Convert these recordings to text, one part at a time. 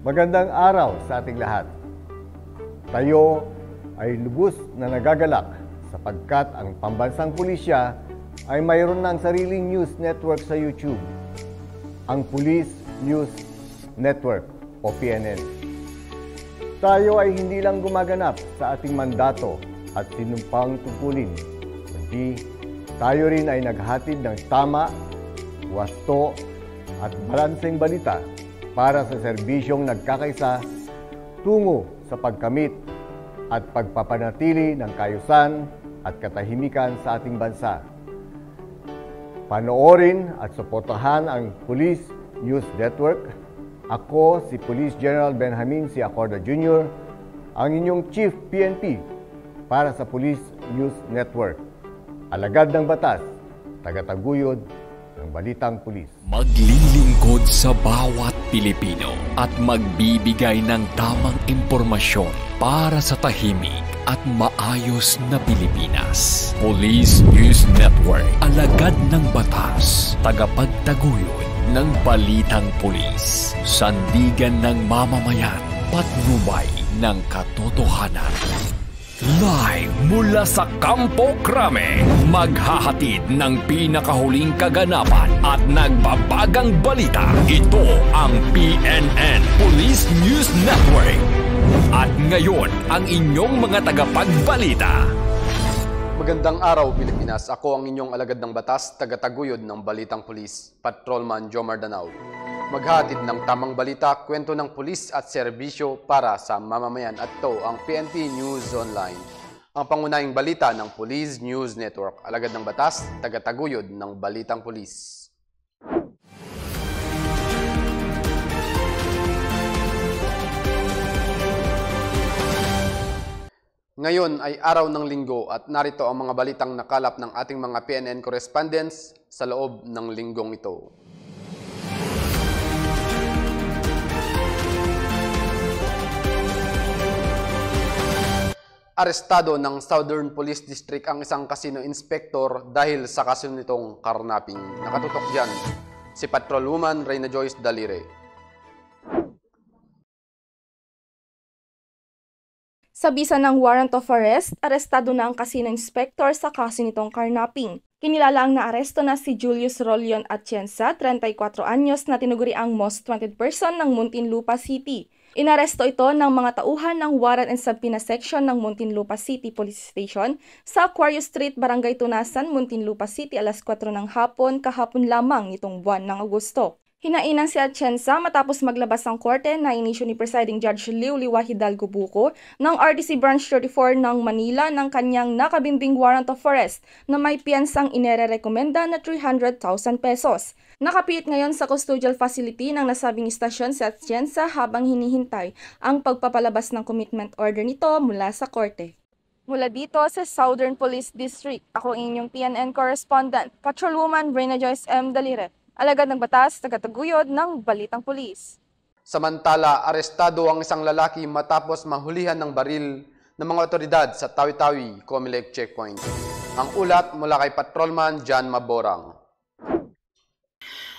Magandang araw sa ating lahat. Tayo ay lubos na nagagalak sapagkat ang pambansang pulisya ay mayroon ng sariling news network sa YouTube, ang Police News Network o PNN. Tayo ay hindi lang gumaganap sa ating mandato at sinumpang tungkulin, kundi tayo rin ay naghatid ng tama, wasto at balanseng balita para sa serbisyong nagkakaisa tungo sa pagkamit at pagpapanatili ng kaayusan at katahimikan sa ating bansa. Panoorin at suportahan ang Police News Network. Ako si Police General Benjamin C. Acorda Jr., ang inyong Chief PNP para sa Police News Network. Alagad ng batas, tagataguyod ng Balitang Pulis. Maglilingkod sa bawat Pilipino at magbibigay ng tamang impormasyon para sa tahimik at maayos na Pilipinas. Police News Network, alagad ng batas, tagapagtaguyod ng Balitang Pulis, sandigan ng mamamayan, patnubay ng katotohanan. Live mula sa Campo Crame, maghahatid ng pinakahuling kaganapan at nagbabagang balita. Ito ang PNN Police News Network. At ngayon, ang inyong mga tagapagbalita. Magandang araw, Pilipinas. Ako ang inyong alagad ng batas, tagataguyod ng Balitang Pulis, Patrolman Jomar Danao. Maghatid ng tamang balita, kwento ng pulis at serbisyo para sa mamamayan at ito ang PNP News Online. Ang pangunahing balita ng Police News Network, alagad ng batas, tagataguyod ng Balitang Pulis. Ngayon ay araw ng linggo at narito ang mga balitang nakalap ng ating mga PNN correspondents sa loob ng linggong ito. Arestado ng Southern Police District ang isang casino inspector dahil sa kaso nitong karnaping. Nakatutok dyan si Patrolwoman Reyna Joyce Dalire. Sa bisa ng warrant of arrest, arestado na ang casino inspector sa kaso nitong karnaping. Kinilala ang naaresto na si Julius Rolion Atienza, 34 anyos na tinuguri ang most wanted person ng Muntinlupa City. Inaresto ito ng mga tauhan ng Warrant and Subpoena Section ng Muntinlupa City Police Station sa Aquarius Street, Barangay Tunasan, Muntinlupa City alas 4 ng hapon kahapon lamang nitong buwan ng Agosto. Hinainan si Atienza matapos maglabas ng korte na inisyu ni Presiding Judge Liu Liwa Hidalgo Buko ng RDC Branch 34 ng Manila ng kanyang nakabimbing warrant of arrest na may piyansang inirerekomenda na 300,000 pesos. Nakapiit ngayon sa custodial facility ng nasabing istasyon si Atienza habang hinihintay ang pagpapalabas ng commitment order nito mula sa korte. Mula dito sa Southern Police District, ako inyong PNN correspondent, Patrolwoman Reyna Joyce M. Dalire. Alagad ng batas, tagataguyod ng Balitang Pulis. Samantala, arestado ang isang lalaki matapos mahulihan ng baril ng mga otoridad sa Tawi-Tawi, Comelec Checkpoint. Ang ulat mula kay Patrolman John Maborang.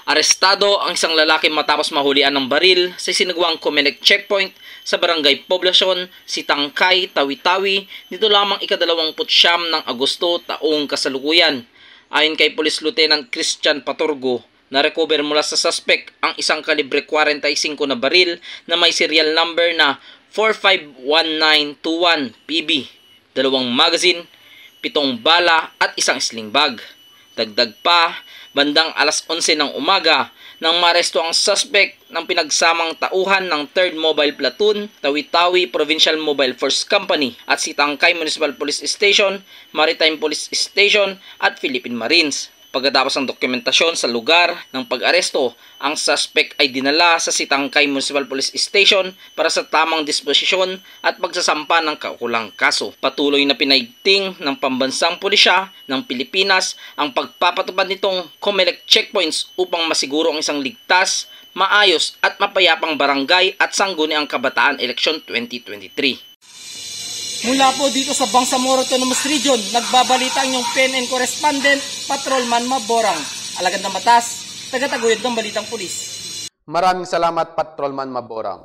Arestado ang isang lalaki matapos mahulian ng baril sa sinagawang Comelec Checkpoint sa Barangay Poblacion, Sitangkay, Tawi-Tawi, dito lamang ika-29 ng Agosto taong kasalukuyan. Ayon kay Police Lieutenant Christian Patorgo, na-recover mula sa suspect ang isang kalibre 45 na baril na may serial number na 451921 PB, 2 magazine, 7 bala at isang sling bag. Dagdag pa, bandang alas 11 ng umaga nang maaresto ang suspect ng pinagsamang tauhan ng 3rd Mobile Platoon, Tawi-Tawi Provincial Mobile Force Company at Sitangkay Municipal Police Station, Maritime Police Station at Philippine Marines. Pagkatapos ng dokumentasyon sa lugar ng pag-aresto, ang suspect ay dinala sa Sitangkay Municipal Police Station para sa tamang disposisyon at pagsasampa ng kaukulang kaso. Patuloy na pinaigting ng pambansang pulisya ng Pilipinas ang pagpapatupad nitong Comelec checkpoints upang masiguro ang isang ligtas, maayos at mapayapang barangay at sangguniang kabataan eleksyon 2023. Mula po dito sa Bangsamoro Autonomous Region, nagbabalita ang inyong PNN correspondent, Patrolman Maborang. Alagad ng batas, tagataguyod ng Balitang Pulis. Maraming salamat, Patrolman Maborang.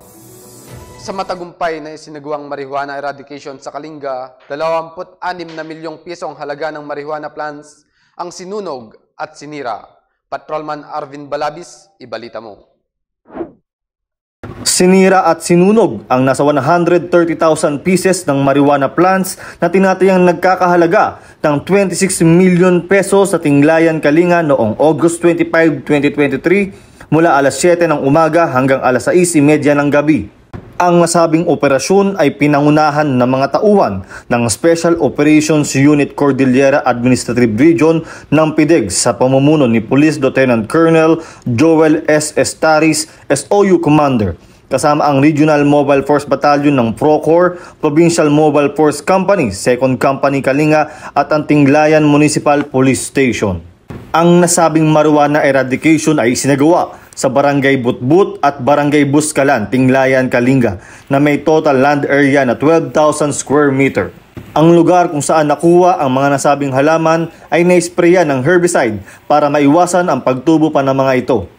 Sa matagumpay na isinagawang marijuana eradication sa Kalinga, 26 na milyong piso ang halaga ng marijuana plants ang sinunog at sinira. Patrolman Arvin Balabis, ibalita mo. Sinira at sinunog ang nasa 130,000 pieces ng marijuana plants na tinatayang nagkakahalaga ng 26 million pesos sa Tinglayan, Kalinga noong August 25, 2023 mula alas 7 ng umaga hanggang alas 6:30 ng gabi. Ang nasabing operasyon ay pinangunahan ng mga tauhan ng Special Operations Unit Cordillera Administrative Region ng PIDEG sa pamumuno ni Police Lieutenant Colonel Joel S. Estaris, SOU Commander, kasama ang Regional Mobile Force Battalion ng Procor, Provincial Mobile Force Company, 2nd Company Kalinga at ang Tinglayan Municipal Police Station. Ang nasabing marijuana eradication ay isinagawa sa Barangay Butbut at Barangay Buskalan, Tinglayan, Kalinga na may total land area na 12,000 square meter. Ang lugar kung saan nakuha ang mga nasabing halaman ay naisprayan ng herbicide para maiwasan ang pagtubo pa ng mga ito.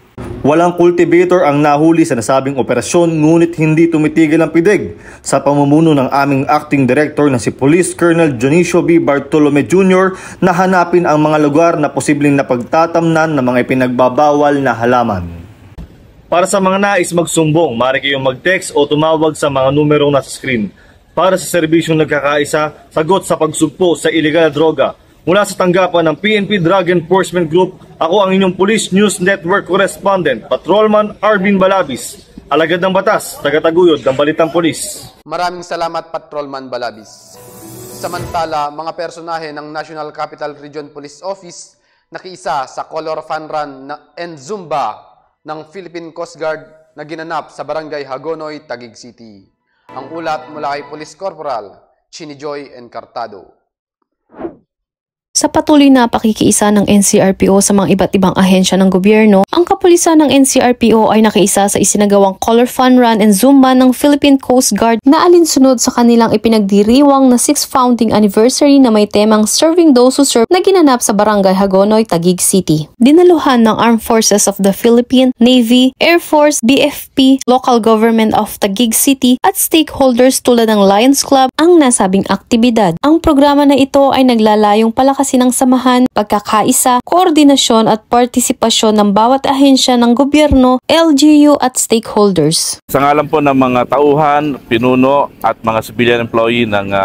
Walang cultivator ang nahuli sa nasabing operasyon ngunit hindi tumitigil ang PIDEG sa pamumuno ng aming acting director na si Police Colonel Dionisio B. Bartolome Jr. na hanapin ang mga lugar na posibleng napagtatamnan ng mga ipinagbabawal na halaman. Para sa mga nais magsumbong, maaari kayong mag-text o tumawag sa mga numerong nasa screen. Para sa serbisyong nagkakaisa, sagot sa pagsugpo sa iligal na droga. Mula sa tanggapan ng PNP Drug Enforcement Group, ako ang inyong Police News Network Correspondent, Patrolman Arvin Balabis, alagad ng batas, tagataguyod ng Balitang Pulis. Maraming salamat, Patrolman Balabis. Samantala, mga personahe ng National Capital Region Police Office nakiisa sa Color Fun Run and Zumba ng Philippine Coast Guard na ginanap sa Barangay Hagonoy, Taguig City. Ang ulat mula kay Police Corporal Chinijoy Encartado. Sa patuloy na pakikiisa ng NCRPO sa mga iba't ibang ahensya ng gobyerno, ang kapulisan ng NCRPO ay nakiisa sa isinagawang Color Fun Run and Zumba ng Philippine Coast Guard na alinsunod sa kanilang ipinagdiriwang na 6th founding anniversary na may temang Serving Those Who Serve na ginanap sa Barangay Hagonoy, Taguig City. Dinaluhan ng Armed Forces of the Philippines, Navy, Air Force, BFP, Local Government of Taguig City at stakeholders tulad ng Lions Club ang nasabing aktibidad. Ang programa na ito ay naglalayong palakasin ng samahan, pagkakaisa, koordinasyon at partisipasyon ng bawat ahensya ng gobyerno, LGU at stakeholders. Sa ngalan po ng mga tauhan, pinuno at mga civilian employee ng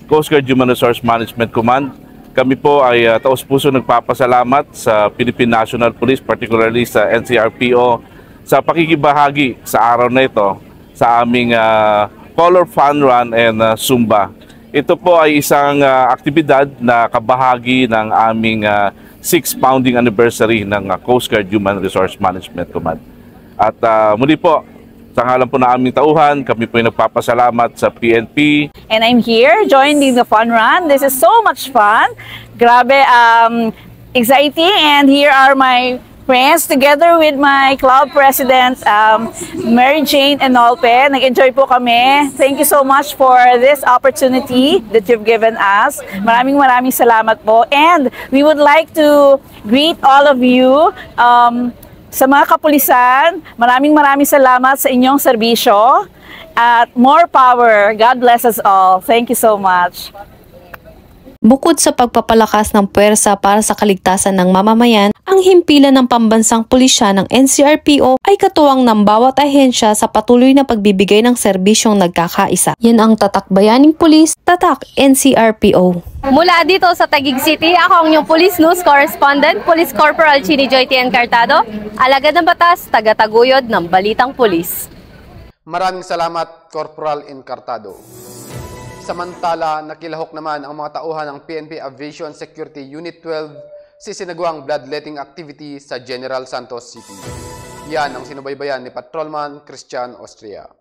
Coast Guard Human Resource Management Command, kami po ay taos-puso nagpapasalamat sa Philippine National Police, particularly sa NCRPO, sa pakikibahagi sa araw na ito sa aming Color Fun Run and Zumba. Ito po ay isang aktibidad na kabahagi ng aming 6th founding anniversary ng Coast Guard Human Resource Management Command. At muli po, sa ngalan po ng aming tauhan, kami po ay nagpapasalamat sa PNP. And I'm here joining the fun run. This is so much fun. Grabe, exciting. And here are my friends together with my club president, Mary Jane Enolpe. Nag-enjoy po kami. Thank you so much for this opportunity that you've given us. Maraming salamat po. And we would like to greet all of you sa mga kapulisan. Maraming salamat sa inyong serbisyo. At more power. God bless us all. Thank you so much. Bukod sa pagpapalakas ng puwersa para sa kaligtasan ng mamamayan, ang himpilan ng pambansang pulisya ng NCRPO ay katuwang ng bawat ahensya sa patuloy na pagbibigay ng serbisyong nagkakaisa. Yan ang Tatak Bayaning Pulis, Tatak NCRPO. Mula dito sa Taguig City, ako ang inyong Police News Correspondent, Police Corporal Chinijoy Encartado, alagad ng batas, tagataguyod ng Balitang Pulis. Maraming salamat, Corporal Encartado. Samantala, nakilahok naman ang mga tauhan ng PNP Aviation Security Unit 12 sa sinagawang bloodletting activity sa General Santos City. Yan ang sinubaybayan ni Patrolman Christian Austria.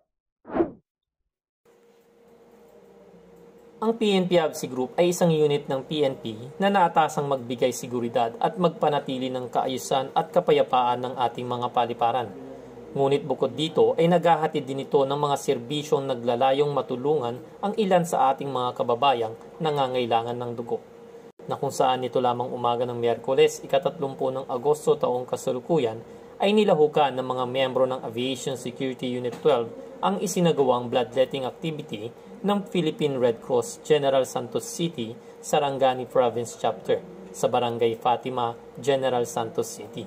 Ang PNP AVC Group ay isang unit ng PNP na naatasang magbigay seguridad at magpanatili ng kaayusan at kapayapaan ng ating mga paliparan. Ngunit bukod dito ay naghahatid din ito ng mga serbisyong naglalayong matulungan ang ilan sa ating mga kababayang nangangailangan ng dugo. Na kung saan nito lamang umaga ng Miyerkules, ika-30 ng Agosto taong kasalukuyan, ay nilahukan ng mga miyembro ng Aviation Security Unit 12 ang isinagawang bloodletting activity ng Philippine Red Cross General Santos City, Sarangani Province Chapter sa Barangay Fatima, General Santos City.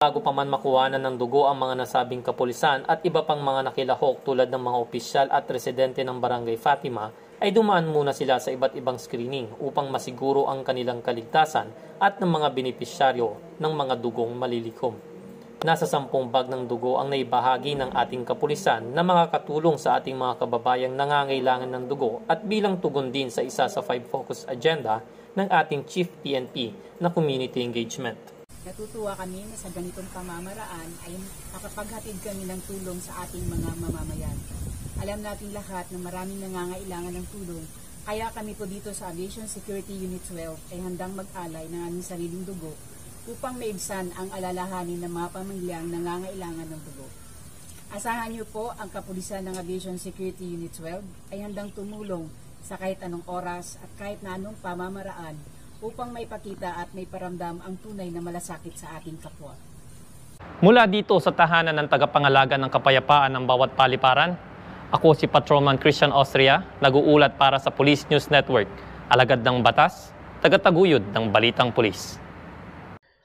Bago pa man makuhanan ng dugo ang mga nasabing kapulisan at iba pang mga nakilahok tulad ng mga opisyal at residente ng Barangay Fatima, ay dumaan muna sila sa iba't ibang screening upang masiguro ang kanilang kaligtasan at ng mga benepisyaryo ng mga dugong malilikom. Nasa 10 bag ng dugo ang naibahagi ng ating kapulisan na mga katulong sa ating mga kababayang nangangailangan ng dugo at bilang tugon din sa isa sa 5 focus agenda ng ating Chief PNP na community engagement. Natutuwa kami na sa ganitong pamamaraan ay nakapaghatid kami ng tulong sa ating mga mamamayan. Alam natin lahat na maraming nangangailangan ng tulong, kaya kami po dito sa Aviation Security Unit 12 ay handang mag-alay ng aming sariling dugo upang maibsan ang alalahanin ng mga pamilyang nangangailangan ng dugo. Asahan niyo po ang kapulisan ng Aviation Security Unit 12 ay handang tumulong sa kahit anong oras at kahit na anong pamamaraan upang maipakita at may paramdam ang tunay na malasakit sa ating kapwa. Mula dito sa tahanan ng tagapangalaga ng kapayapaan ng bawat paliparan, ako si Patrolman Christian Austria, nag-uulat para sa Police News Network, alagad ng batas, tagataguyod ng Balitang Pulis.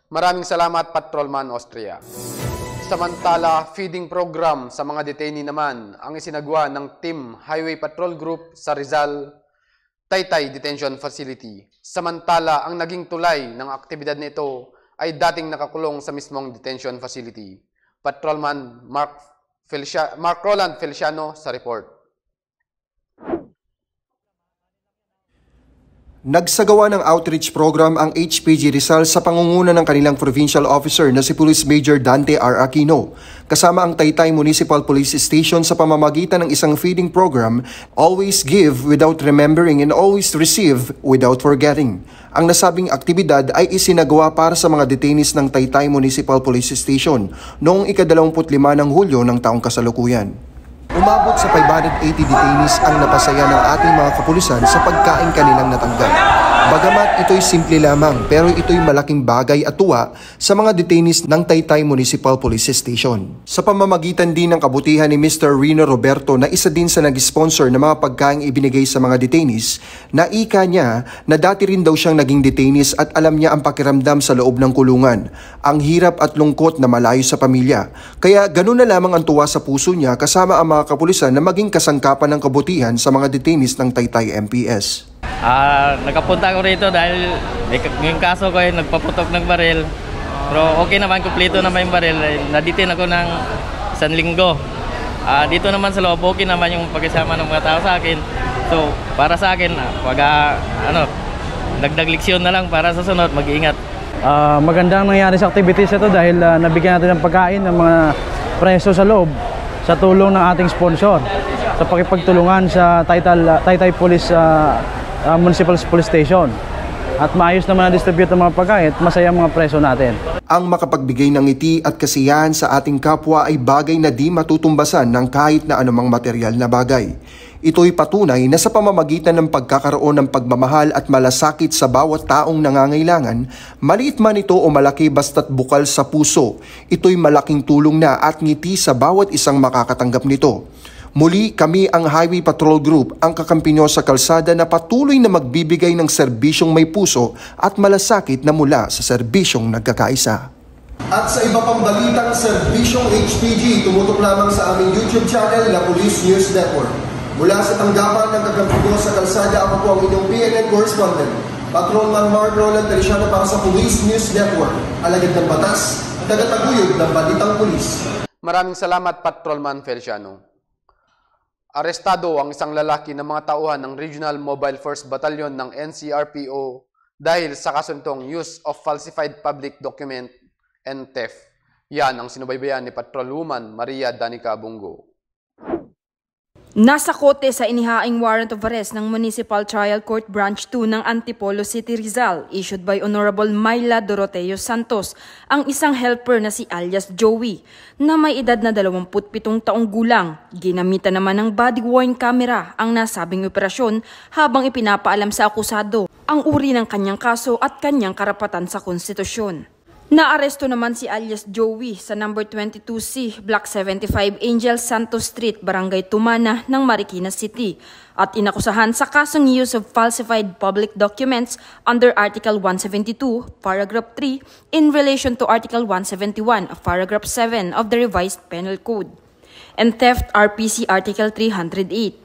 Maraming salamat, Patrolman Austria. Samantala, feeding program sa mga detainee naman ang isinagawa ng Team Highway Patrol Group sa Rizal Taytay Detention Facility. Samantala, ang naging tulay ng aktibidad nito ay dating nakakulong sa mismong detention facility. Patrolman Mark Roland Feliciano sa report. Nagsagawa ng outreach program ang HPG Rizal sa pangunguna ng kanilang provincial officer na si Police Major Dante R. Aquino, kasama ang Taytay Municipal Police Station sa pamamagitan ng isang feeding program, Always Give Without Remembering and Always Receive Without Forgetting. Ang nasabing aktibidad ay isinagawa para sa mga detainees ng Taytay Municipal Police Station noong ika-25 ng Hulyo ng taong kasalukuyan. Umabot sa 580 detainees ang napasaya ng ating mga kapulisan sa pagkain kanilang natanggap. Bagamat ito'y simple lamang, pero ito'y malaking bagay at tuwa sa mga detainees ng Taytay Municipal Police Station. Sa pamamagitan din ng kabutihan ni Mr. Rino Roberto na isa din sa nag-sponsor ng mga pagkaing ibinigay sa mga detainees, naika niya na dati rin daw siyang naging detainees at alam niya ang pakiramdam sa loob ng kulungan, ang hirap at lungkot na malayo sa pamilya. Kaya ganun na lamang ang tuwa sa puso niya kasama ang mga kapulisan na maging kasangkapan ng kabutihan sa mga detainees ng Taytay MPS. Nakapunta ko rito dahil yung kaso ko ay nagpaputok ng baril. Pero okay naman, kumpleto naman yung baril. Naditin ako ng 1 linggo. Dito naman sa loob, okay naman yung pagkasama ng mga tao sa akin. So, para sa akin, dagdag leksyon na lang para sa sunod, mag-iingat. Magandang nangyari sa activities ito dahil nabigyan natin ng pagkain ng mga preso sa loob sa tulong ng ating sponsor sa pakipagtulungan sa Taytay Police Municipal Police Station. At maayos naman na-distribute ng mga pagkain at masaya mga preso natin. Ang makapagbigay ng ngiti at kasiyahan sa ating kapwa ay bagay na di matutumbasan ng kahit na anumang material na bagay. Ito'y patunay na sa pamamagitan ng pagkakaroon ng pagmamahal at malasakit sa bawat taong nangangailangan, maliit man ito o malaki basta't bukal sa puso, ito'y malaking tulong na at ngiti sa bawat isang makakatanggap nito. Muli, kami ang Highway Patrol Group, ang kakampi nyo sa kalsada na patuloy na magbibigay ng serbisyong may puso at malasakit na mula sa serbisyong nagkakaisa. At sa iba pang balitang serbisyong HPG, tumutok lamang sa aming YouTube channel na Police News Network. Mula sa tanggapan ng kakampi nyo sa kalsada, ako po ang inyong PNN correspondent, Patrolman Mark Roland Feliciano para sa Police News Network, alagad ng batas, tagataguyod ng Balitang Pulis. Maraming salamat, Patrolman Feliciano. Arestado ang isang lalaki ng mga tauhan ng Regional Mobile Force Battalion ng NCRPO dahil sa kasuntong use of falsified public document and theft. Yan ang sinubaybayan ni Patrolwoman Maria Danica Bungo. Nasa kote sa inihaing warrant of arrest ng Municipal Trial Court Branch 2 ng Antipolo City, Rizal, issued by Honorable Myla Doroteo Santos, ang isang helper na si alias Joey, na may edad na 27 taong gulang. Ginamitan naman ng body-worn camera ang nasabing operasyon habang ipinapaalam sa akusado ang uri ng kanyang kaso at kanyang karapatan sa konstitusyon. Naaresto naman si alias Joey sa number 22C, Block 75 Angel Santos Street, Barangay Tumana ng Marikina City at inakusahan sa kasong use of falsified public documents under Article 172, Paragraph 3 in relation to Article 171, Paragraph 7 of the Revised Penal Code and Theft RPC Article 308.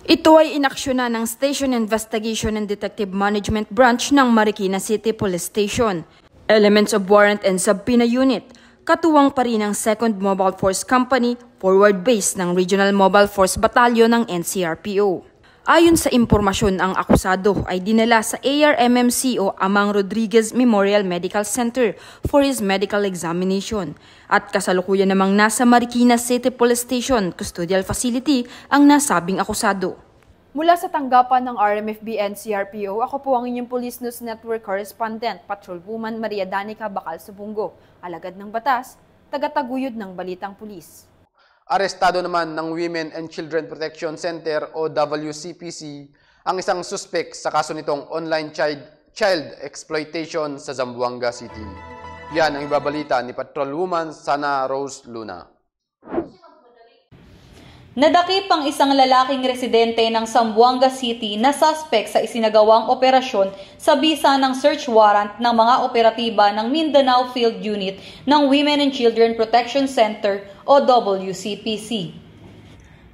Ito ay inaksyonan ng Station Investigation and Detective Management Branch ng Marikina City Police Station. Elements of Warrant and Subpoena Unit, katuwang pa rin ang 2nd Mobile Force Company, forward base ng Regional Mobile Force Battalion ng NCRPO. Ayon sa impormasyon, ang akusado ay dinala sa ARMMC o Amang Rodriguez Memorial Medical Center for his medical examination at kasalukuyan namang nasa Marikina City Police Station Custodial Facility ang nasabing akusado. Mula sa tanggapan ng RMFB NCRPO, ako po ang inyong Police News Network Correspondent, Patrolwoman Maria Danica Bacal Subungo, alagad ng batas, tagataguyod ng Balitang Pulis. Arestado naman ng Women and Children Protection Center o WCPC ang isang suspek sa kaso nitong online child exploitation sa Zamboanga City. Yan ang ibabalita ni Patrolwoman Sana Rose Luna. Nadakip ang isang lalaking residente ng Zamboanga City na suspect sa isinagawang operasyon sa bisa ng search warrant ng mga operatiba ng Mindanao Field Unit ng Women and Children Protection Center o WCPC.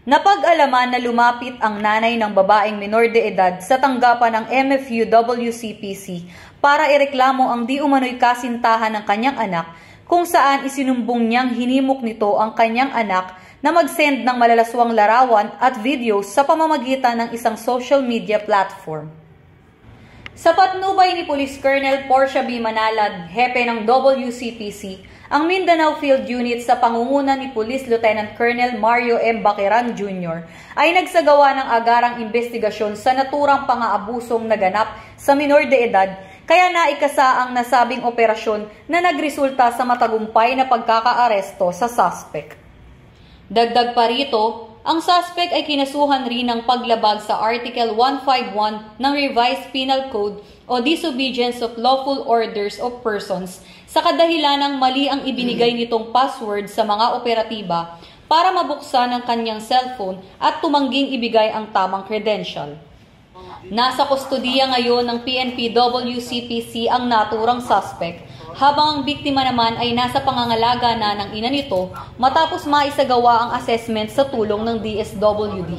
Napag-alaman na lumapit ang nanay ng babaeng minor de edad sa tanggapan ng MFU WCPC para ireklamo ang di umano'y kasintahan ng kanyang anak kung saan isinumbong niyang hinimok nito ang kanyang anak na mag-send ng malalaswang larawan at videos sa pamamagitan ng isang social media platform. Sa patnubay ni Police Colonel Portia B. Manalad, hepe ng WCPC, ang Mindanao Field Unit sa pangunguna ni Police Lieutenant Colonel Mario M. Baqueran Jr. ay nagsagawa ng agarang investigasyon sa naturang pang-aabusong naganap sa minor de edad, kaya naikasa ang nasabing operasyon na nagresulta sa matagumpay na pagkakaaresto sa suspect. Dagdag pa rito, ang suspect ay kinasuhan rin ng paglabag sa Article 151 ng Revised Penal Code o Disobedience of Lawful Orders of Persons sa kadahilanang mali ang ibinigay nitong password sa mga operatiba para mabuksan ang kanyang cellphone at tumangging ibigay ang tamang credential. Nasa kustodiya ngayon ng PNP WCPC ang naturang suspect, habang ang biktima naman ay nasa pangangalaga na ng ina nito matapos maisagawa ang assessment sa tulong ng DSWD.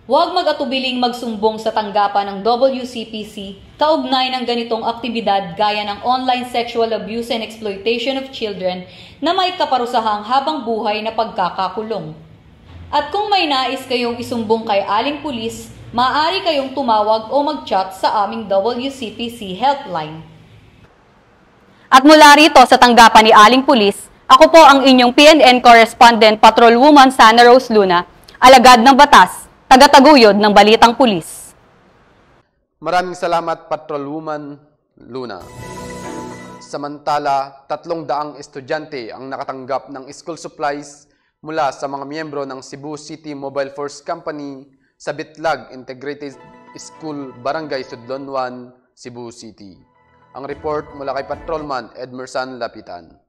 Huwag mag-atubiling magsumbong sa tanggapan ng WCPC kaugnay ng ganitong aktibidad gaya ng online sexual abuse and exploitation of children na may kaparusahang habang buhay na pagkakakulong. At kung may nais kayong isumbong kay Aling Pulis, maaari kayong tumawag o mag-chat sa aming WCPC helpline. At mula rito sa tanggapan ni Aling Pulis, ako po ang inyong PNN Correspondent Patrolwoman Sana Rose Luna, alagad ng batas, tagataguyod ng Balitang Pulis. Maraming salamat Patrolwoman Luna. Samantala, 300 estudyante ang nakatanggap ng school supplies mula sa mga miyembro ng Cebu City Mobile Force Company sa Bitlag Integrated School, Barangay Sudlon 1, Cebu City. Ang report mula kay Patrolman Edmerson Lapitan.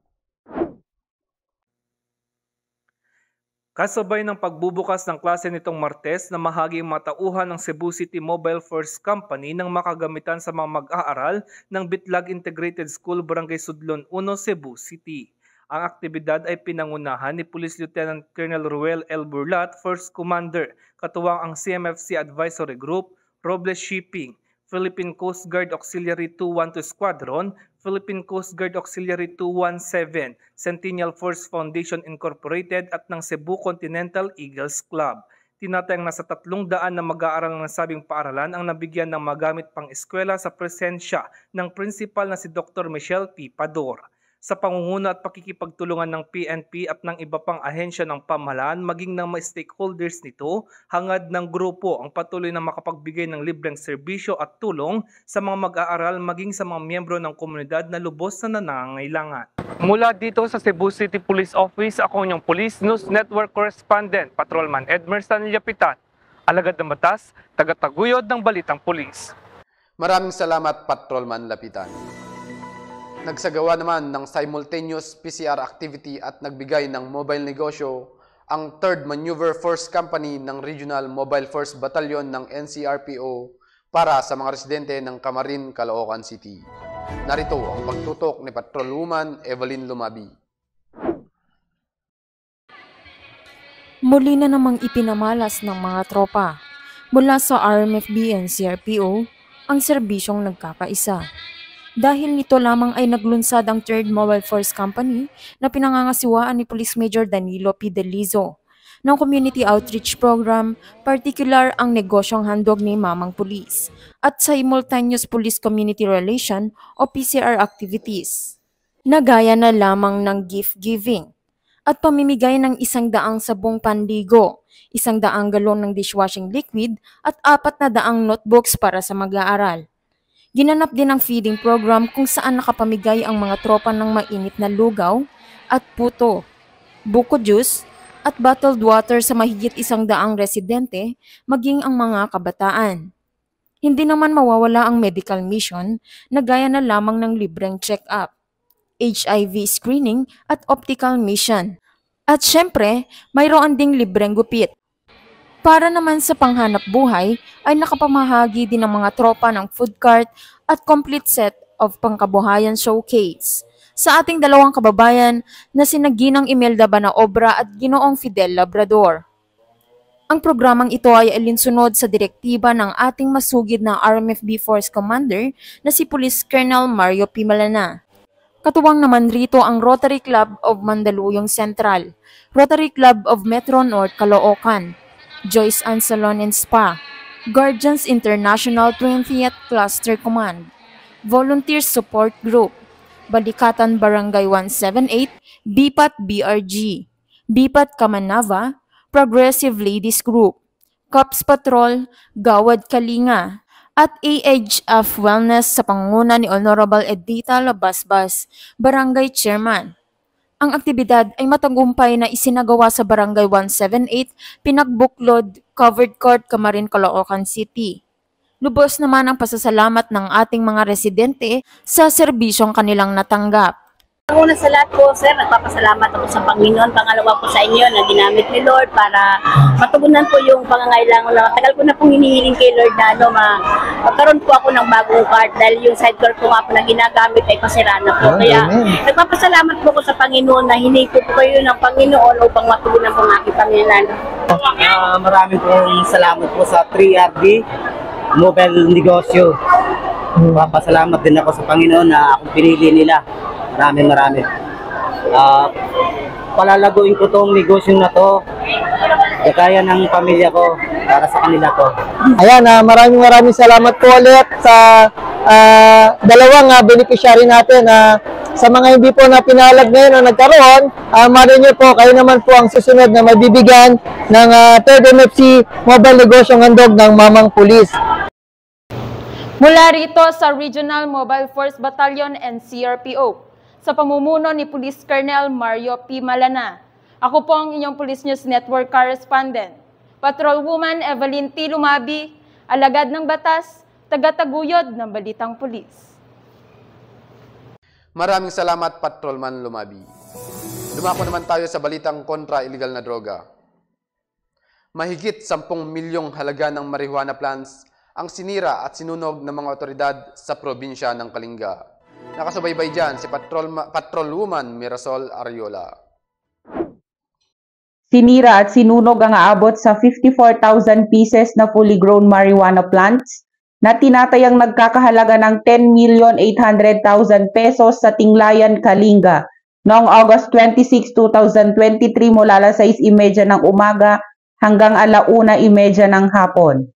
Kasabay ng pagbubukas ng klase nitong Martes na mahaging matauhan ng Cebu City Mobile Force Company ng makagamitan sa mga mag-aaral ng Bitlag Integrated School, Barangay Sudlon 1, Cebu City. Ang aktibidad ay pinangunahan ni Police Lieutenant Colonel Ruel L. Burlat, First Commander, katuwang ang CMFC Advisory Group, Robles Shipping, Philippine Coast Guard Auxiliary 212 Squadron, Philippine Coast Guard Auxiliary 217, Centennial Force Foundation Incorporated at ng Cebu Continental Eagles Club. Tinatayang nasa 300 na mag-aaral ng nasabing paaralan ang nabigyan ng magamit pang eskwela sa presensya ng principal na si Dr. Michelle P. Pador. Sa pangunguna at pakikipagtulungan ng PNP at ng iba pang ahensya ng pamahalaan maging ng mga stakeholders nito, hangad ng grupo ang patuloy na makapagbigay ng libreng serbisyo at tulong sa mga mag-aaral maging sa mga miyembro ng komunidad na lubos na nangangailangan. Mula dito sa Cebu City Police Office, ako inyong Police News Network Correspondent, Patrolman Edmerson Lapitan, alagad ng batas, tagataguyod ng Balitang Pulis. Maraming salamat Patrolman Lapitan. Nagsagawa naman ng simultaneous PCR activity at nagbigay ng mobile negosyo ang 3rd Maneuver Force Company ng Regional Mobile Force Battalion ng NCRPO para sa mga residente ng Camarin, Caloocan City. Narito ang pagtutok ni Patrolwoman Evelyn Lumabi. Muli na namang ipinamalas ng mga tropa mula sa RMFB and CRPO ang serbisyong nagkakaisa. Dahil nito lamang ay naglunsad ang 3rd Mobile Force Company na pinangangasiwaan ni Police Major Danilo P. Delizo ng Community Outreach Program, particular ang negosyong handog ni Mamang Pulis at Simultaneous Police Community Relation o PCR activities. Nagaya na lamang ng gift giving at pamimigay ng 100 sabong panligo, 100 galon ng dishwashing liquid at 400 notebooks para sa mag-aaral. Ginanap din ang feeding program kung saan nakapamigay ang mga tropa ng mainit na lugaw at puto, buko juice at bottled water sa mahigit 100 residente maging ang mga kabataan. Hindi naman mawawala ang medical mission na gaya na lamang ng libreng check-up, HIV screening at optical mission. At syempre, mayroon ding libreng gupit. Para naman sa panghanap buhay ay nakapamahagi din ng mga tropa ng food cart at complete set of pangkabuhayan showcase sa ating dalawang kababayan na sina Ginang Imelda Banaobra at Ginoong Fidel Labrador. Ang programang ito ay alinsunod sa direktiba ng ating masugid na RMFB Force Commander na si Police Colonel Mario P. Malana. Katuwang naman rito ang Rotary Club of Mandaluyong Central, Rotary Club of Metro North Caloocan, Joyce Ann Salon and Spa, Guardians International 20th Cluster Command, Volunteer Support Group, Balikatan Barangay 178, BPAT BRG, BPAT Kamanava, Progressive Ladies Group, Cops Patrol, Gawad Kalinga, at AHF Wellness sa pangunguna ni Honorable Edita Labasbas, Barangay Chairman. Ang aktibidad ay matagumpay na isinagawa sa Barangay 178, Pinagbuklod, Covered Court, Camarin, Caloocan City. Lubos naman ang pasasalamat ng ating mga residente sa serbisyong kanilang natanggap. Una sa lahat po, sir, nagpapasalamat ako sa Panginoon. Pangalawa po sa inyo na ginamit ni Lord para matugunan po yung pangangailangan. Tagal ko na pong hinihiling kay Lord na magkaroon po ako ng bagong card dahil yung sidecar ko nga po na ginagamit ay pasira na po. Kaya nagpapasalamat po ko sa Panginoon na hiningi po kayo ng Panginoon upang matugunan po ng aking pangailangan. Marami pong salamat po sa 3RD Mobile Negosyo. Papasalamat din ako sa Panginoon na akong pinili nila. Marami. Palalaguin ko tong negosyo na to. Kaya ng pamilya ko para sa kanila to. Ayan, maraming salamat po ulit sa dalawang beneficiary natin. Sa mga hindi po na pinalag ngayon o nagkaroon, marin nyo po, kayo naman po ang susunod na mabibigyan ng 3rd MFC Mobile Negosyong Handog ng Mamang Pulis. Mula rito sa Regional Mobile Force Battalion and CRPO, sa pamumuno ni Police Colonel Mario P. Malana. Ako po ang inyong Police News Network correspondent, Patrolwoman Evelyn T. Lumabi, alagad ng batas, tagataguyod ng Balitang Pulis. Maraming salamat, Patrolman Lumabi. Dumako naman tayo sa balitang kontra illegal na droga. Mahigit 10 milyong halaga ng marijuana plants ang sinira at sinunog ng mga otoridad sa probinsya ng Kalinga. Nakasubaybay dyan si Patrolwoman Mirasol Ariola. Sinira at sinunog ang aabot sa 54,000 pieces na fully grown marijuana plants na tinatayang nagkakahalaga ng 10,800,000 pesos sa Tinglayan, Kalinga noong August 26, 2023 mula alas 6:30 ng umaga hanggang 1:30 ng hapon.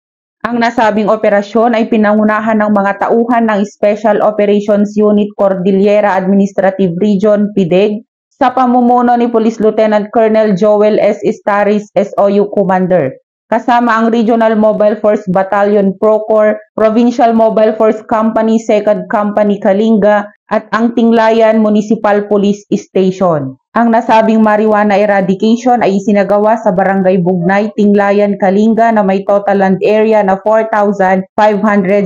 Ang nasabing operasyon ay pinangunahan ng mga tauhan ng Special Operations Unit Cordillera Administrative Region, PIDEG, sa pamumuno ni Police Lieutenant Colonel Joel S. Istaris, SOU Commander, kasama ang Regional Mobile Force Battalion Procor, Provincial Mobile Force Company 2nd Company Kalinga, at ang Tinglayan Municipal Police Station. Ang nasabing marijuana eradication ay isinagawa sa Barangay Bugnay, Tinglayan, Kalinga na may total land area na 4,500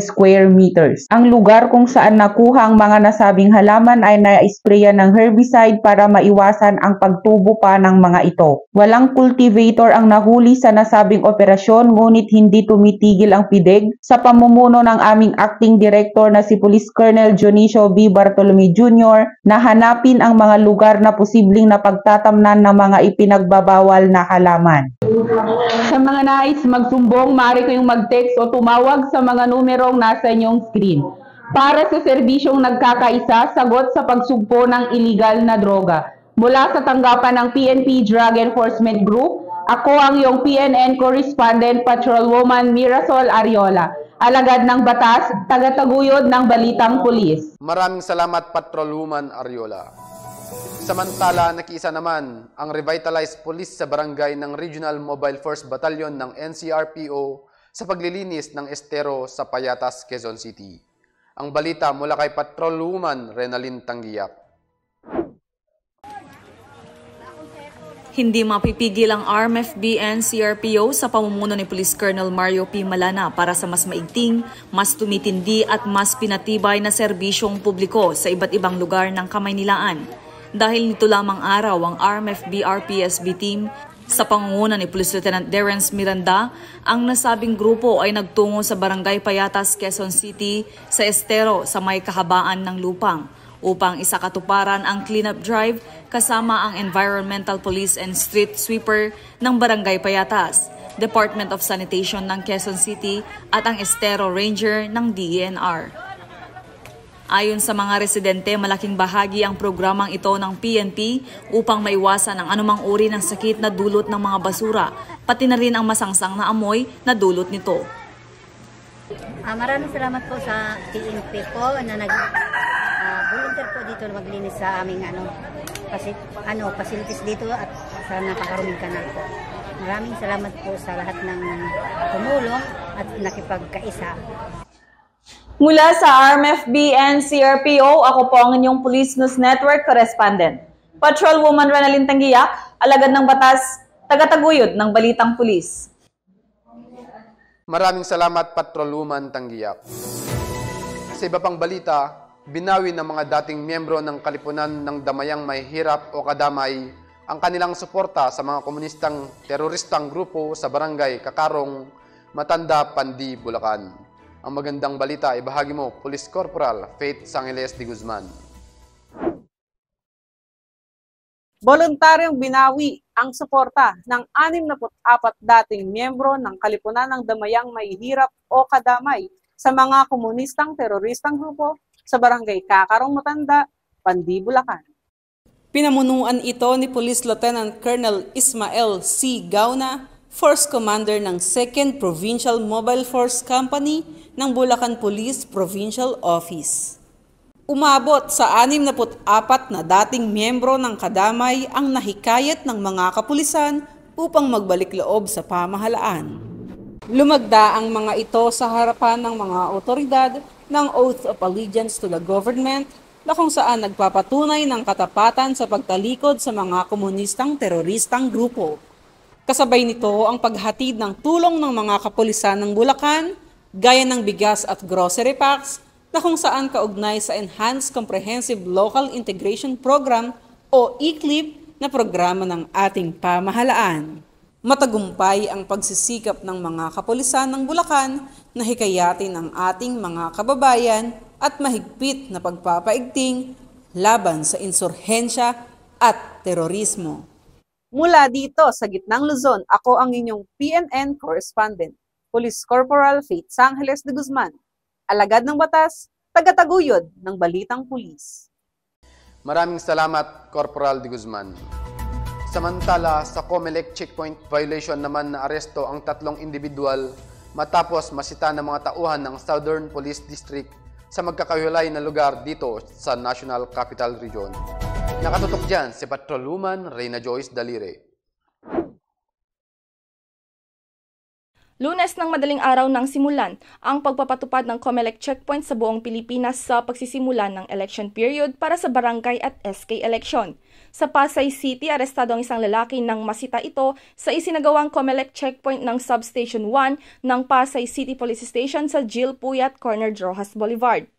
square meters. Ang lugar kung saan nakuha ang mga nasabing halaman ay na-sprayan ng herbicide para maiwasan ang pagtubo pa ng mga ito. Walang cultivator ang nahuli sa nasabing operasyon ngunit hindi tumitigil ang PIDEG sa pamumuno ng aming acting director na si Police Colonel Dionisio B. Bartolome Jr. na hanapin ang mga lugar na posibleng na pagtatamnan ng mga ipinagbabawal na halaman. Sa mga nais magsumbong, maaari kayong mag-text o tumawag sa mga numerong nasa inyong screen. Para sa serbisyong nagkakaisa, sagot sa pagsugpo ng iligal na droga. Mula sa tanggapan ng PNP Drug Enforcement Group, ako ang iyong PNN Correspondent Patrolwoman Mirasol Ariola. Alagad ng batas, tagataguyod ng Balitang Pulis. Maraming salamat, Patrolwoman Ariola. Samantala, nakiisa naman ang revitalized police sa barangay ng Regional Mobile Force Battalion ng NCRPO sa paglilinis ng estero sa Payatas, Quezon City. Ang balita mula kay Patrolwoman Renalyn Tanggiak. Hindi mapipigil ang RMFB NCRPO sa pamumuno ni Police Colonel Mario P. Malana para sa mas maigting, mas tumitindi at mas pinatibay na serbisyong publiko sa iba't ibang lugar ng Kamaynilaan. Dahil nito lamang araw ang RMFB RPSB team sa pangunguna ni Police Lieutenant Derrence Miranda, ang nasabing grupo ay nagtungo sa Barangay Payatas, Quezon City sa estero sa may kahabaan ng Lupang upang isakatuparan ang cleanup drive kasama ang Environmental Police and Street Sweeper ng Barangay Payatas, Department of Sanitation ng Quezon City at ang Estero Ranger ng DENR. Ayon sa mga residente, malaking bahagi ang programang ito ng PNP upang maiwasan ang anumang uri ng sakit na dulot ng mga basura, pati na rin ang masangsang na amoy na dulot nito. Maraming salamat po sa PNP po na nag-volunteer po dito na maglinis sa aming facilities dito at sa napakaruming kanal po. Maraming salamat po sa lahat ng tumulong at nakipagkaisa. Mula sa RMFB NCRPO, ako po ang inyong Police News Network Correspondent. Patrolwoman Renalyn Tanggiak, alagad ng batas, tagataguyod ng Balitang Pulis. Maraming salamat, Patrolwoman Tanggiak. Sa iba pang balita, binawi ng mga dating miyembro ng Kalipunan ng Damayang Mahihirap o Kadamay ang kanilang suporta sa mga komunistang teroristang grupo sa Barangay Kakarong, Matanda, Pandi, Bulacan. Ang magandang balita ay bahagi mo, Police Corporal Faith Sangiles de Guzman. Voluntaryong binawi ang suporta ng 64 dating miyembro ng Kalipunan ng Damayang Mahihirap o Kadamay sa mga komunistang teroristang grupo sa Barangay Kakarong, Matanda, Pandi, Bulacan. Pinamunuan ito ni Police Lieutenant Colonel Ismael C. Gauna, Force Commander ng 2nd Provincial Mobile Force Company ng Bulacan Police Provincial Office. Umabot sa 64 na dating miyembro ng Kadamay ang nahikayat ng mga kapulisan upang magbalik loob sa pamahalaan. Lumagda ang mga ito sa harapan ng mga otoridad ng Oath of Allegiance to the Government na kung saan nagpapatunay ng katapatan sa pagtalikod sa mga komunistang teroristang grupo. Kasabay nito ang paghatid ng tulong ng mga kapulisan ng Bulacan, gaya ng bigas at grocery packs na kung saan kaugnay sa Enhanced Comprehensive Local Integration Program o ECLIP na programa ng ating pamahalaan. Matagumpay ang pagsisikap ng mga kapulisan ng Bulacan na hikayatin ang ating mga kababayan at mahigpit na pagpapaigting laban sa insurhensya at terorismo. Mula dito sa gitnang Luzon, ako ang inyong PNN Correspondent, Police Corporal Faith Sangiles de Guzman, alagad ng batas, tagataguyod ng Balitang Pulis. Maraming salamat, Corporal de Guzman. Samantala, sa Comelec checkpoint violation naman na aresto ang 3 individual matapos masita ng mga tauhan ng Southern Police District sa magkakahiwalay na lugar dito sa National Capital Region. Nakatutok dyan si Patrolwoman Reyna Joyce Dalire. Lunes ng madaling araw nang simulan ang pagpapatupad ng COMELEC checkpoint sa buong Pilipinas sa pagsisimula ng election period para sa barangay at SK election. Sa Pasay City, arestado ang isang lalaki nang masita ito sa isinagawang COMELEC checkpoint ng Substation 1 ng Pasay City Police Station sa Jill Puyat Corner, Rojas Boulevard.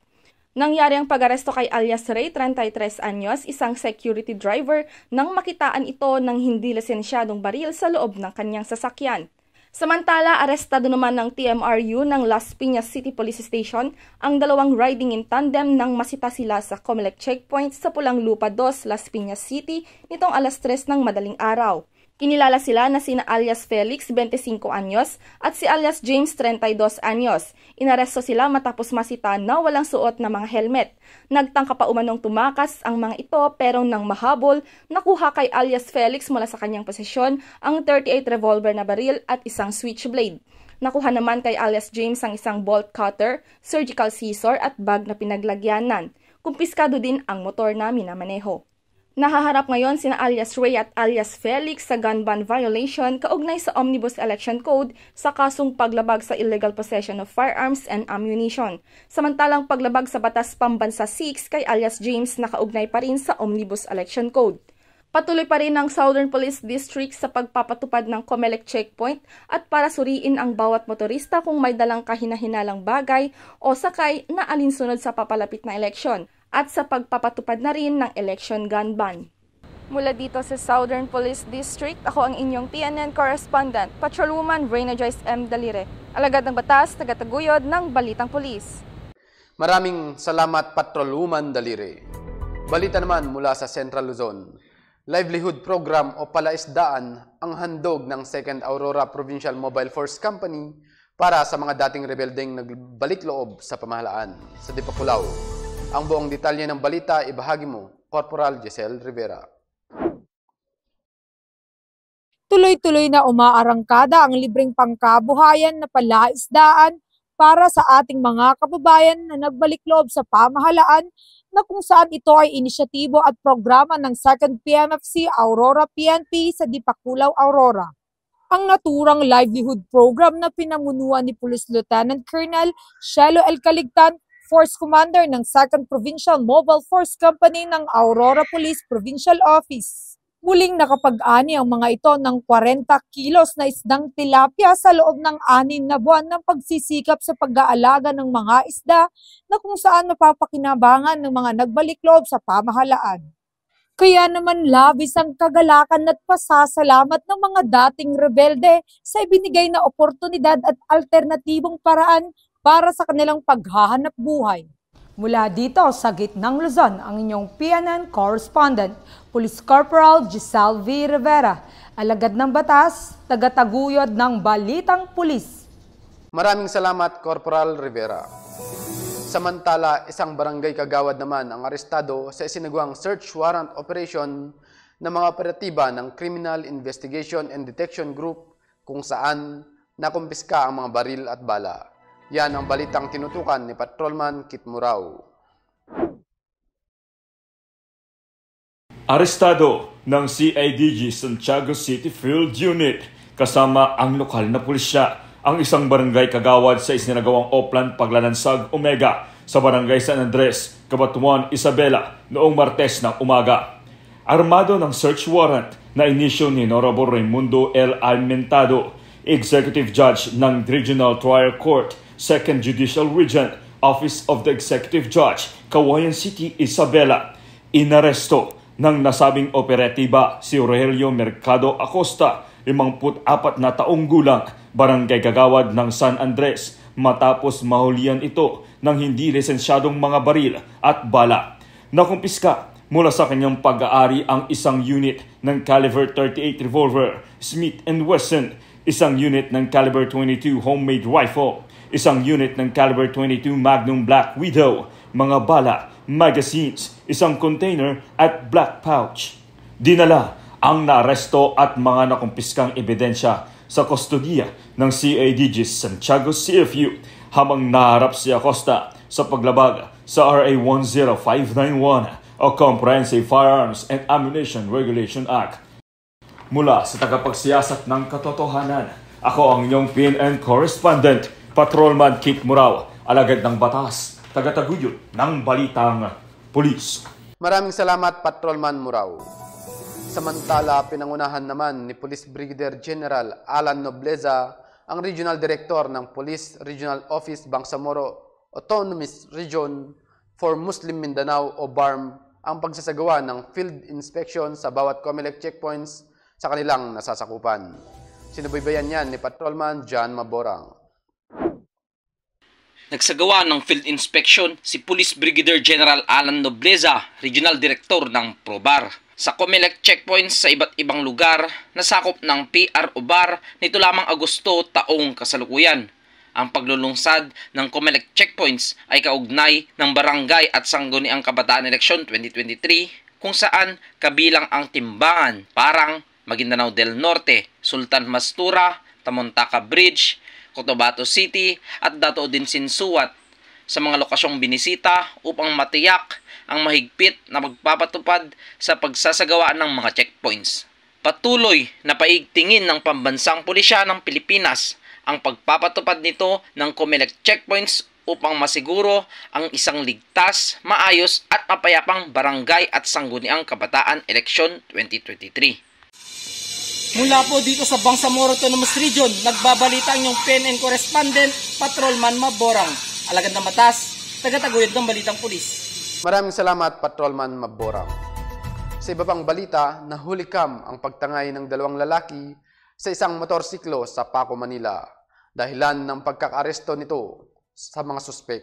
Nangyari ang pag-aresto kay alias Ray, 33 anyos, isang security driver, nang makitaan ito ng hindi lisensyadong baril sa loob ng kanyang sasakyan. Samantala, arestado naman ng TMRU ng Las Piñas City Police Station ang dalawang riding in tandem nang masita sila sa COMELEC checkpoint sa Pulang Lupa 2, Las Piñas City nitong alas 3 ng madaling araw. Kinilala sila na sina alias Felix, 25 anyos, at si alias James, 32 anyos. Inaresto sila matapos masita na walang suot na mga helmet. Nagtangka pa umanong tumakas ang mga ito pero nang mahabol, nakuha kay alias Felix mula sa kanyang posisyon ang 38 revolver na baril at isang switchblade. Nakuha naman kay alias James ang isang bolt cutter, surgical scissor at bag na pinaglagyanan. Kumpiskado din ang motor na minamaneho. Nahaharap ngayon sina alias Ray at alias Felix sa gun ban violation kaugnay sa Omnibus Election Code sa kasong paglabag sa illegal possession of firearms and ammunition. Samantalang paglabag sa Batas Pambansa 6 kay alias James nakaugnay pa rin sa Omnibus Election Code. Patuloy pa rin ang Southern Police District sa pagpapatupad ng COMELEC checkpoint at para suriin ang bawat motorista kung may dalang kahina-hinalang bagay o sakay na alinsunod sa papalapit na eleksyon, at sa pagpapatupad na rin ng election gun ban. Mula dito sa Southern Police District, ako ang inyong PNN correspondent, Patrolwoman Reyna Joyce M. Dalire. Alagad ng batas, tagataguyod ng Balitang Pulis. Maraming salamat, Patrolwoman Dalire. Balita naman mula sa Central Luzon. Livelihood Program o Palaisdaan ang handog ng 2nd Aurora Provincial Mobile Force Company para sa mga dating rebeldeng nagbalik loob sa pamahalaan sa Dipakulaw. Ang buong detalye ng balita, ibahagi mo, Corporal Giselle Rivera. Tuloy-tuloy na umaarangkada ang libreng pangkabuhayan na palaisdaan para sa ating mga kababayan na nagbalik loob sa pamahalaan na kung saan ito ay inisyatibo at programa ng 2nd PMFC Aurora PNP sa Dipakulaw, Aurora. Ang naturang livelihood program na pinamunuan ni Police Lieutenant Colonel Shelo L. Caligtan, Force Commander ng 2nd Provincial Mobile Force Company ng Aurora Police Provincial Office. Muling nakapag-ani ang mga ito ng 40 kilos na isdang tilapia sa loob ng 6 na buwan ng pagsisikap sa pag-aalaga ng mga isda na kung saan napapakinabangan ng mga nagbalik loob sa pamahalaan. Kaya naman labis ang kagalakan at pasasalamat ng mga dating rebelde sa ibinigay na oportunidad at alternatibong paraan para sa kanilang paghahanap buhay. Mula dito sa gitnang Luzon, ang inyong PNN correspondent, Police Corporal Giselle V. Rivera, alagad ng batas, tagataguyod ng Balitang Pulis. Maraming salamat, Corporal Rivera. Samantala, isang barangay kagawad naman ang arestado sa isinagawang search warrant operation ng mga operatiba ng Criminal Investigation and Detection Group kung saan nakumpiska ang mga baril at bala. Yan ang balitang tinutukan ni Patrolman Kit Murao. Arestado ng CIDG Santiago City Field Unit kasama ang lokal na pulisya ang isang barangay kagawad sa isinagawang Oplan Paglalansag Omega sa barangay San Andres, Cabatuan, Isabela noong Martes ng umaga. Armado ng search warrant na inisyo ni Honorable Raimundo L. Almentado, Executive Judge ng Regional Trial Court, 2nd Judicial Region, Office of the Executive Judge, Cauayan City, Isabela. Inaresto ng nasabing operatiba si Aurelio Mercado Acosta, 54 na taong gulang, barangay kagawad ng San Andres, matapos mahulihan ito ng hindi lisensyadong mga baril at bala. Nakumpiska mula sa kanyang pag-aari ang isang unit ng caliber 38 revolver Smith & Wesson, isang unit ng caliber 22 homemade rifle, isang unit ng caliber 22 Magnum Black Widow, mga bala, magazines, isang container at black pouch. Dinala ang naaresto at mga nakumpiskang ebidensya sa kustodiya ng CIDG Santiago CFU habang naharap si Acosta sa paglabag sa RA 10591 o Comprehensive Firearms and Ammunition Regulation Act. Mula sa tagapagsiyasat ng katotohanan, Ako ang inyong PNN correspondent, Patrolman Kit Murao, alagad ng batas, tagataguyod ng balitang pulis. Maraming salamat, Patrolman Murao. Samantala, pinangunahan naman ni Police Brigadier General Alan Nobleza, ang Regional Director ng Police Regional Office Bangsamoro Autonomous Region for Muslim Mindanao o BARM ang pagsasagawa ng field inspection sa bawat COMELEC checkpoints sa kanilang nasasakupan. Sinubaybayan yan ni Patrolman John Maborang. Nagsagawa ng field inspection si Police Brigadier General Alan Nobleza, Regional Director ng PROBAR, sa COMELEC checkpoints sa iba't ibang lugar na sakop ng PRO BAR nito lamang Agosto taong kasalukuyan. Ang paglulungsad ng COMELEC checkpoints ay kaugnay ng Barangay at Sangguniang Kabataan Election 2023 kung saan kabilang ang Timbangan, Parang, Maguindanao del Norte, Sultan Mastura, Tamontaka Bridge, Cotabato City at Dato din Sinsuat sa mga lokasyong binisita upang matiyak ang mahigpit na magpapatupad sa pagsasagawa ng mga checkpoints. Patuloy na paigtingin ng Pambansang Pulisya ng Pilipinas ang pagpapatupad nito ng COMELEC checkpoints upang masiguro ang isang ligtas, maayos at mapayapang barangay at sangguniang kabataan eleksyon 2023. Mula po dito sa Bangsamoro Autonomous Region, nagbabalita ang inyong PNN correspondent, Patrolman Maborang. Alagad ng batas, tagataguyod ng balitang pulis. Maraming salamat, Patrolman Maborang. Sa iba pang balita, nahulikam ang pagtangay ng dalawang lalaki sa isang motorsiklo sa Paco, Manila. Dahilan ng pagkakaresto nito sa mga suspek.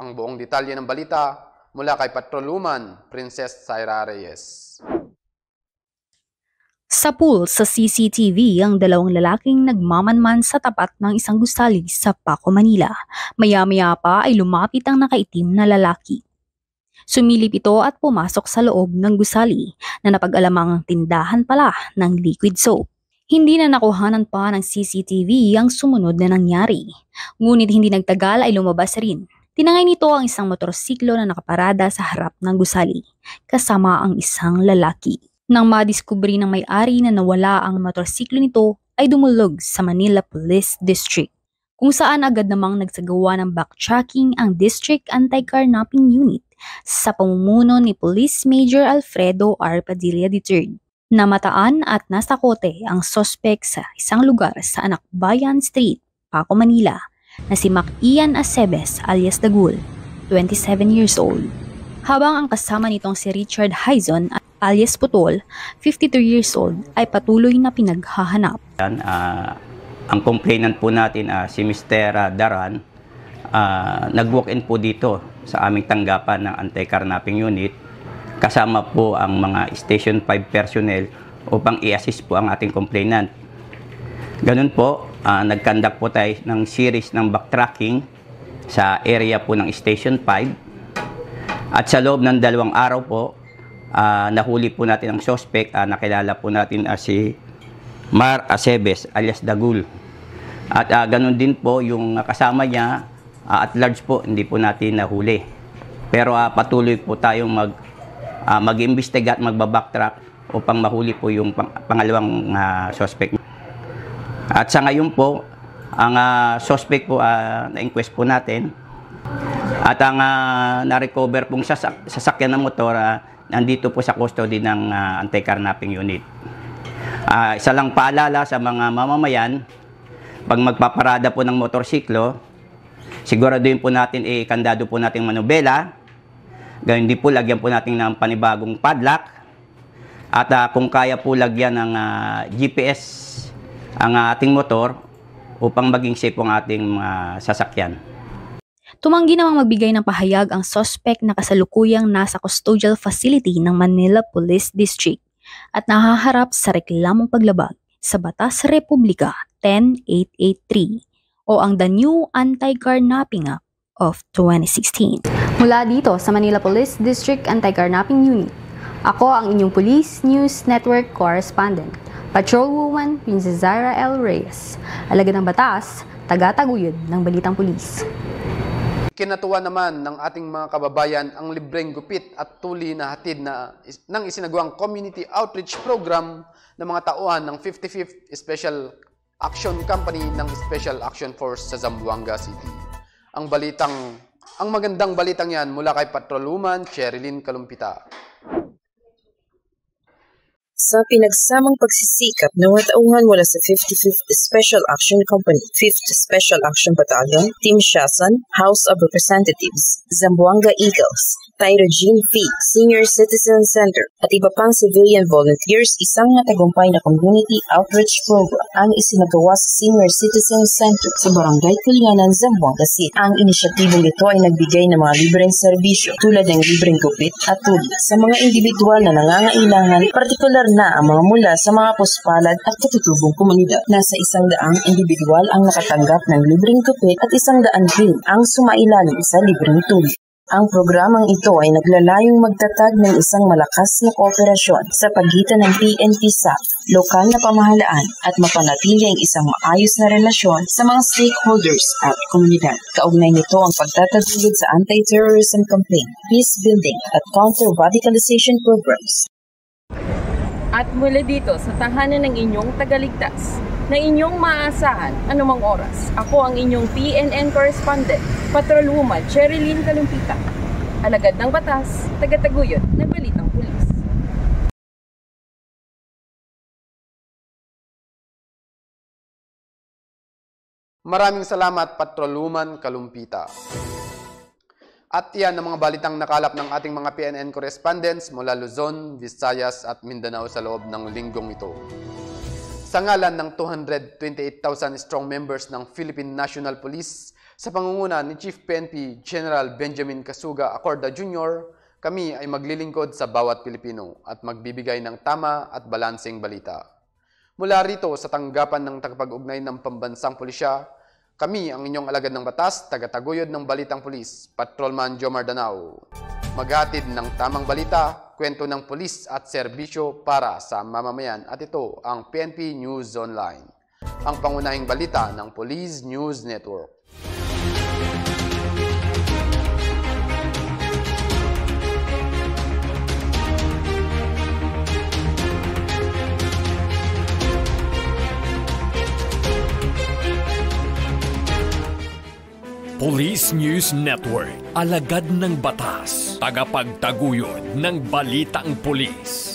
Ang buong detalye ng balita mula kay Patrolwoman Princess Zaira Reyes. Sa pool sa CCTV ang dalawang lalaking nagmamanman sa tapat ng isang gusali sa Paco, Manila. Maya-maya pa ay lumapit ang nakaitim na lalaki. Sumilip ito at pumasok sa loob ng gusali na napag-alamang tindahan pala ng liquid soap. Hindi na nakuhanan pa ng CCTV ang sumunod na nangyari. Ngunit hindi nagtagal ay lumabas rin. Tinangay nito ang isang motorsiklo na nakaparada sa harap ng gusali, kasama ang isang lalaki. Nang madiskubri ng may-ari na nawala ang motorsiklo nito, ay dumulog sa Manila Police District, kung saan agad namang nagsagawa ng backtracking ang District Anti-Carnapping Unit sa pamumuno ni Police Major Alfredo R. Padilla III. Namataan at nasakote ang sospek sa isang lugar sa Anakbayan Street, Paco, Manila, na si Mac Ian Acebes alias Dagul, 27 years old. Habang ang kasama nitong si Richard Hyzon alias Putol, 53 years old, ay patuloy na pinaghahanap. Ang complainant po natin, si Mr. Daran, nag-walk-in po dito sa aming tanggapan ng Anti-Carnapping Unit. Kasama po ang mga Station 5 personnel upang i-assist po ang ating complainant. Ganun po, nag-conduct po tayo ng series ng backtracking sa area po ng Station 5. At sa loob ng 2 araw po, nahuli po natin ang suspect, nakilala po natin si Mar Acebes alias Dagul. At ganun din po yung kasama niya, at large po, hindi po natin nahuli. Pero patuloy po tayong mag-imbestiga at magbabacktrack upang mahuli po yung pangalawang suspect. At sa ngayon po, ang suspect po, na-inquest po natin. At ang na-recover pong sasakyan ng motor, nandito po sa custody ng Anti-Carnapping Unit. Isa lang paalala sa mga mamamayan, pag magpaparada po ng motorsiklo, siguraduhin po natin, kandado po natin manubela, gayun din po lagyan po natin ng panibagong padlock, at kung kaya po lagyan ng GPS ang ating motor upang maging safe ang ating sasakyan. Tumanggi namang magbigay ng pahayag ang suspect na kasalukuyang nasa custodial facility ng Manila Police District at nahaharap sa reklamong paglabag sa Batas Republika 10883 o ang The New Anti-Carnapping Act of 2016. Mula dito sa Manila Police District Anti-Carnapping Unit, ako ang inyong Police News Network Correspondent, Patrolwoman Princess Zaira L. Reyes, alagad ng batas, tagataguyod ng balitang pulis. Kinatuwa naman ng ating mga kababayan ang libreng gupit at tuli na hatid ng isinagawang community outreach program ng mga tauhan ng 55th Special Action Company ng Special Action Force sa Zamboanga City. Ang magandang balitang yan mula kay Patrolwoman Cherilyn Kalumpita. Sa pinagsamang pagsisikap ng mga tauhan mula sa 55th Special Action Company, 5th Special Action Battalion, Team Shasan, House of Representatives, Zamboanga Eagles, Tyrogene Fee, Senior Citizen Center, at iba pang civilian volunteers, isang matagumpay na community outreach program ang isinagawa sa Senior Citizen Center sa Barangay Kulianan, Zamboanga City. Ang inisyatibong ito ay nagbigay ng mga libreng serbisyo tulad ng libreng gupit at tuli sa mga individual na nangangailangan, partikular na ang mga mula sa mga puspalad at katutubong komunidad. Nasa 100 individual ang nakatanggap ng libreng gupit at 100 din ang sumailalim sa libreng tuli. Ang programang ito ay naglalayong magtatag ng isang malakas na kooperasyon sa pagitan ng PNP SAF, lokal na pamahalaan at mapanatili ang isang maayos na relasyon sa mga stakeholders at komunidad. Kaugnay nito ang pagtataguyod sa anti-terrorism campaign, peace building at counter-radicalization programs. At mula dito sa tahanan ng inyong tagaligtas, na inyong maaasahan anumang oras, ako ang inyong PNN correspondent, Patrolwoman Cherilyn Kalumpita, alagad ng batas, tagataguyod ng Balitang Pulis. Maraming salamat, Patrolwoman Kalumpita. At yan ang mga balitang nakalap ng ating mga PNN correspondents mula Luzon, Visayas at Mindanao sa loob ng linggong ito. Sa ngalan ng 228,000 strong members ng Philippine National Police sa pangunguna ni Chief PNP General Benjamin Casuga Acorda Jr., kami ay maglilingkod sa bawat Pilipino at magbibigay ng tama at balanseng balita. Mula rito sa tanggapan ng tagapag-ugnay ng pambansang pulisya, kami ang inyong alagad ng batas, tagataguyod ng Balitang Pulis, Patrolman Jomar Danao. Maghatid ng tamang balita, kwento ng pulis at serbisyo para sa mamamayan, at ito ang PNP News Online, ang pangunahing balita ng Police News Network. Police News Network, alagad ng batas, tagapagtaguyod ng Balitang Pulis.